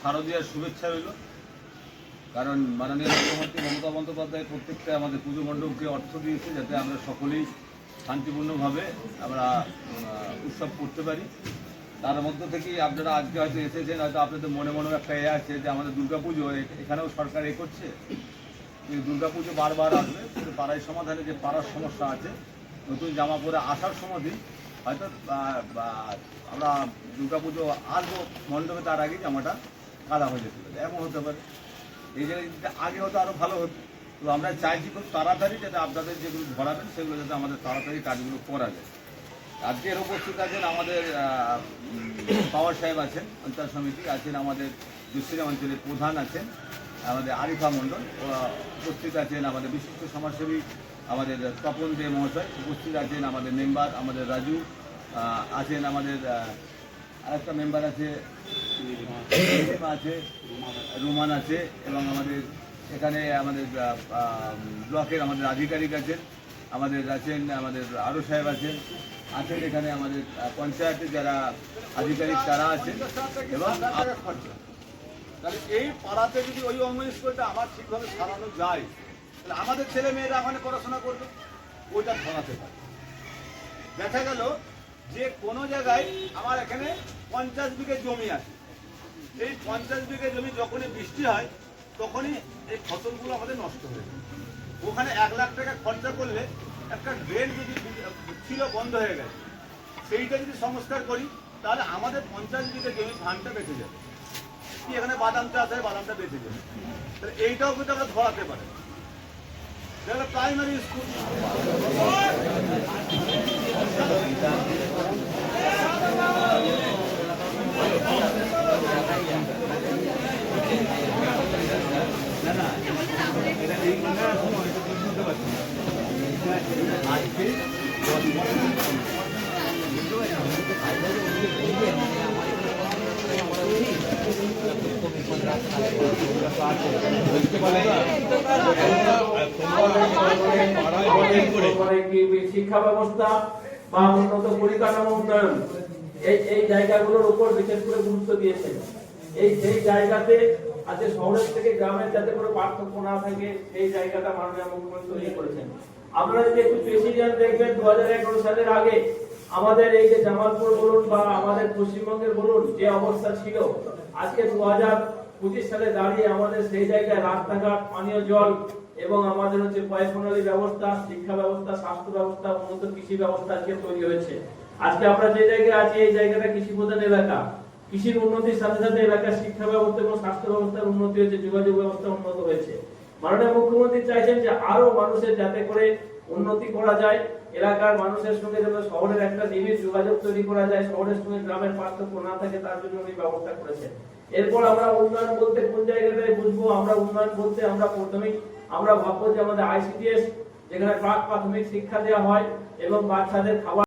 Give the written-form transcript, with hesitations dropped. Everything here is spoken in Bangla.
শারদীয়ার শুভেচ্ছা রইল। কারণ মাননীয় মুখ্যমন্ত্রী মমতা বন্দ্যোপাধ্যায় প্রত্যেকটা আমাদের পুজো মণ্ডপকে অর্থ দিয়েছে যাতে আমরা সকলেই শান্তিপূর্ণভাবে আমরা উৎসব করতে পারি। তার মধ্য থেকেই আপনারা আজকে হয়তো এসেছেন, হয়তো আপনাদের মনে মনেও একটা আছে যে আমাদের দুর্গাপুজো এখানেও সরকার করছে, কিন্তু দুর্গাপুজো বারবার আসবে, কিন্তু পাড়ায় সমাধানে যে পাড়ার সমস্যা আছে, নতুন জামা পরে আসার সময় হয়তো আমরা দুর্গাপুজো আসবো মণ্ডপে, তার আগে জামাটা কাদা হয়ে যেতে পারে, এমন হতে পারে। এই জায়গায় আগে হয়তো আরও ভালো হতো। তো আমরা চাইছি খুব তাড়াতাড়ি যাতে আপনাদের যেগুলো ধরাবেন সেগুলো যাতে আমাদের তাড়াতাড়ি কাজগুলো করা যায়। আজকের উপস্থিত আছেন আমাদের পাওয়ার সাহেব আছেন, অঞ্চল সমিতি আছেন, আমাদের দুশ্চিরা অঞ্চলের প্রধান আছেন আমাদের আরিফা মণ্ডল, উপস্থিত আছেন আমাদের বিশিষ্ট সমাজসেবী আমাদের তপন দে মহাশয়, উপস্থিত আছেন আমাদের মেম্বার আমাদের রাজু আছেন, আমাদের আরেকটা মেম্বার আছে আছে রুমান আছে, এবং আমাদের এখানে আমাদের ব্লকের আমাদের আধিকারিক আছেন, আমাদের আছেন আমাদের আরও সাহেব আছেন এখানে আমাদের পঞ্চায়েতের যারা আধিকারিক তারা আছেন, এবং তাহলে এই পাড়াতে যদি ওই অঙ্গন স্কুলটা আমার ঠিকভাবে সারানো যায় তাহলে আমাদের ছেলে মেয়েরা ওখানে পড়াশোনা করবে, ওইটা ধরাতে পারে। দেখা গেল যে কোনো জায়গায় আমার এখানে 50 বিঘে জমি আছে, এই 50 বিঘে জমি যখনই বৃষ্টি হয় তখনই এই ফসলগুলো আমাদের নষ্ট হয়ে যায়। ওখানে 1 লাখ টাকা খরচা করলে একটা ড্রেন যদি ছিল বন্ধ হয়ে গেছে, সেইটা যদি সংস্কার করি তাহলে আমাদের 50 বিঘে জমি ধানটা বেঁচে যাবে, কি এখানে বাদাম চাষ হয় বাদামটা বেঁচে যাবে। তাহলে এইটাও কিন্তু আমরা ধরাতে পারি। প্রাইমারি স্কুল শিক্ষা ব্যবস্থা বা উন্নত পরিকাঠামো উন্নয়ন এই জায়গাগুলোর উপর বিশেষ করে গুরুত্ব দিয়েছেন। সেই জায়গাতে আজকে শহরের থেকে গ্রামের যাতে কোনো পার্থক্য না থাকে সেই জায়গাটা মাননীয় মুখ্যমন্ত্রী তৈরি করেছেন। আপনারা যদি একটু প্রেসিডেন্ট দেখবেন 2011 সালের আগে আমাদের এই যে জামালপুর বলুন বা আমাদের পশ্চিমবঙ্গের বলুন যে অবস্থা ছিল, আজকে 2025 সালে দাঁড়িয়ে আমাদের সেই জায়গায় রাস্তাঘাট, পানীয় জল এবং আমাদের হচ্ছে পয়ঃপ্রণালী ব্যবস্থা, শিক্ষা ব্যবস্থা, স্বাস্থ্য ব্যবস্থা, উন্নত কৃষি ব্যবস্থা আজকে তৈরি হয়েছে। আজকে আমরা যে জায়গায় আছি এই জায়গাটা কৃষি প্রধান এলাকা, কৃষির উন্নতির সাথে সাথে এলাকার শিক্ষা ব্যবস্থা এবং স্বাস্থ্য ব্যবস্থার উন্নতি হয়েছে, যোগাযোগ ব্যবস্থা উন্নত হয়েছে। মাননীয় মুখ্যমন্ত্রী চাইছেন যে আরো মানুষের যাতে করে উন্নতি করা যায়, এলাকার মানুষের সঙ্গে যেন শহরের একটা নিবিড় যোগাযোগ তৈরি করা যায়, শহরের সঙ্গে গ্রামের পার্থক্য না থাকে, তার জন্য উনি ব্যবস্থা করেছেন। এরপর আমরা উন্নয়ন বলতে কোন জায়গাটায় বুঝবো? আমরা উন্নয়ন বলতে আমরা প্রথমেই আমরা ভাববো যে আমাদের ICDS, যেখানে প্রাক প্রাথমিক শিক্ষা দেওয়া হয় এবং বাচ্চাদের খাবার